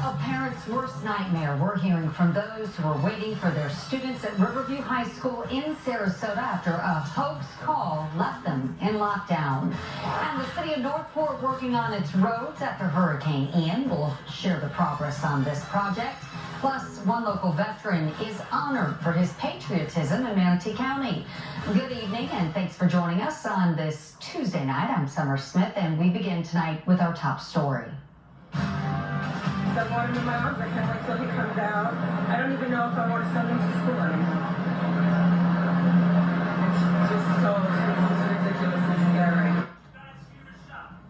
A parent's worst nightmare. We're hearing from those who are waiting for their students at Riverview High School in Sarasota after a hoax call left them in lockdown. And the city of Northport working on its roads after Hurricane Ian. We'll share the progress on this project. Plus, one local veteran is honored for his patriotism in Manatee County. Good evening, and thanks for joining us on this Tuesday night. I'm Summer Smith, and we begin tonight with our top story. I want him in my arms. I can't wait till he comes out. I don't even know if I want to send him to school anymore. It's ridiculously scary.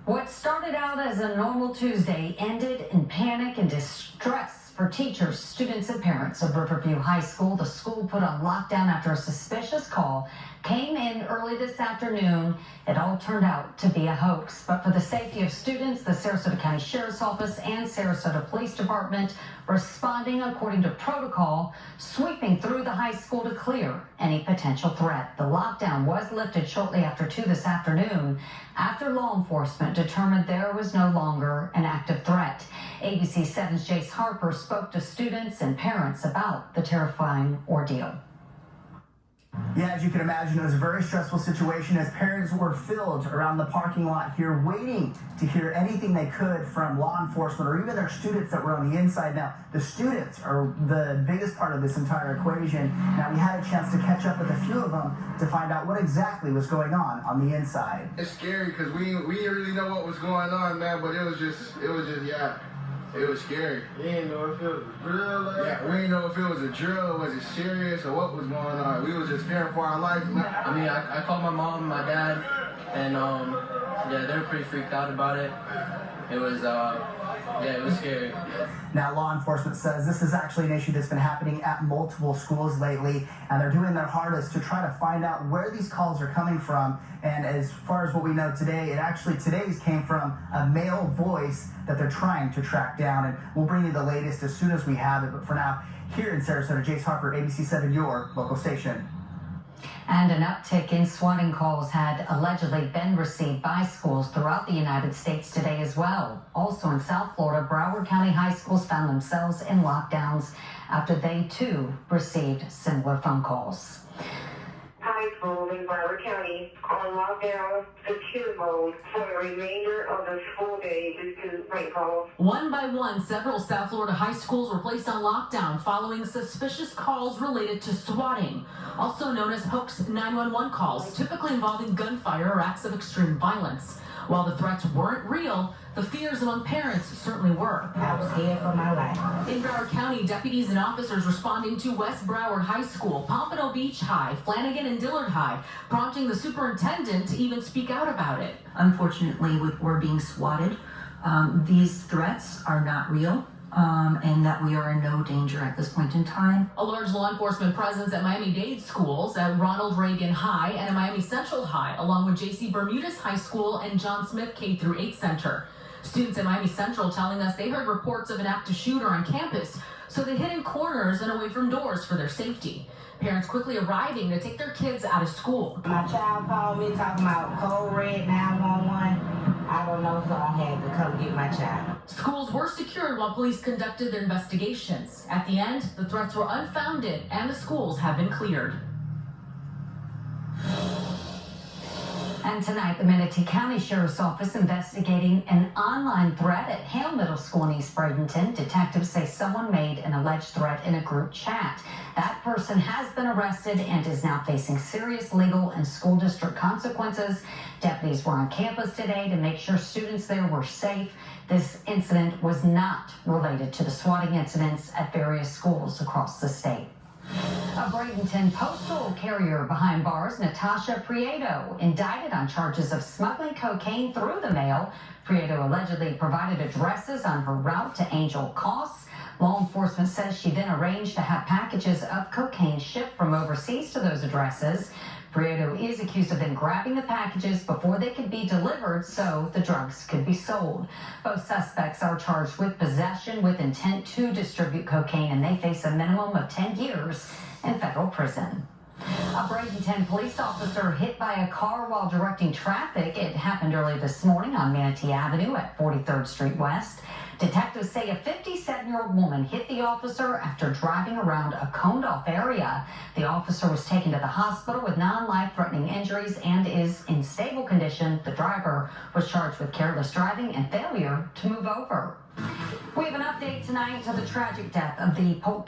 What started out as a normal Tuesday ended in panic and distress for teachers, students, and parents of Riverview High School. The school put on lockdown after a suspicious call came in early this afternoon. It all turned out to be a hoax. But for the safety of students, the Sarasota County Sheriff's Office and Sarasota Police Department responding according to protocol, sweeping through the high school to clear any potential threat. The lockdown was lifted shortly after 2 this afternoon after law enforcement determined there was no longer an active threat. ABC 7's Jace Harper spoke to students and parents about the terrifying ordeal. Yeah, as you can imagine, it was a very stressful situation as parents were filled around the parking lot here waiting to hear anything they could from law enforcement or even their students that were on the inside. Now, the students are the biggest part of this entire equation. Now, we had a chance to catch up with a few of them to find out what exactly was going on the inside. It's scary because we didn't really know what was going on, man, but it was just, yeah. It was scary. You didn't know if it was a drill? Yeah, we didn't know if it was a drill or was it serious or what was going on. We was just fearing for our life. I mean, I called my mom and my dad, and yeah, they were pretty freaked out about it. It was, it was scary. Now, law enforcement says this is actually an issue that's been happening at multiple schools lately, and they're doing their hardest to try to find out where these calls are coming from. And as far as what we know today, today's came from a male voice that they're trying to track down. And we'll bring you the latest as soon as we have it. But for now, here in Sarasota, Jace Harper, ABC 7, your local station. And an uptick in swatting calls had allegedly been received by schools throughout the United States today as well. Also in South Florida, Broward County high schools found themselves in lockdowns after they too received similar phone calls. High school in Broward County on lockdown secure mode for the remainder of the school day due to prank calls. One by one, several South Florida high schools were placed on lockdown following suspicious calls related to swatting, also known as hoax 911 calls, typically involving gunfire or acts of extreme violence. While the threats weren't real, the fears among parents certainly were. I was scared for my life. In Broward County, deputies and officers responding to West Broward High School, Pompano Beach High, Flanagan and Dillard High, prompting the superintendent to even speak out about it. Unfortunately, we're being swatted. These threats are not real. And that we are in no danger at this point in time. A large law enforcement presence at Miami-Dade schools, at Ronald Reagan High and at Miami Central High, along with J.C. Bermudez High School and John Smith K-8 Center. Students at Miami Central telling us they heard reports of an active shooter on campus, so they hid in corners and away from doors for their safety. Parents quickly arriving to take their kids out of school. My child called me talking about code red 911. I don't know, so I had to come get my child. Schools were secured while police conducted their investigations. At the end, the threats were unfounded and the schools have been cleared. And tonight, the Manatee County Sheriff's Office investigating an online threat at Hale Middle School in East Bradenton. Detectives say someone made an alleged threat in a group chat. That person has been arrested and is now facing serious legal and school district consequences. Deputies were on campus today to make sure students there were safe. This incident was not related to the swatting incidents at various schools across the state. A Bradenton postal carrier behind bars, Natasha Prieto, indicted on charges of smuggling cocaine through the mail. Prieto allegedly provided addresses on her route to Angel Costs. Law enforcement says she then arranged to have packages of cocaine shipped from overseas to those addresses. Prieto is accused of then grabbing the packages before they could be delivered so the drugs could be sold. Both suspects are charged with possession with intent to distribute cocaine, and they face a minimum of 10 years in federal prison. A Bradenton police officer hit by a car while directing traffic. It happened early this morning on Manatee Avenue at 43rd Street West. Detectives say a 57-year-old woman hit the officer after driving around a coned-off area. The officer was taken to the hospital with non-life-threatening injuries and is in stable condition. The driver was charged with careless driving and failure to move over. We have an update tonight to the tragic death of the Polk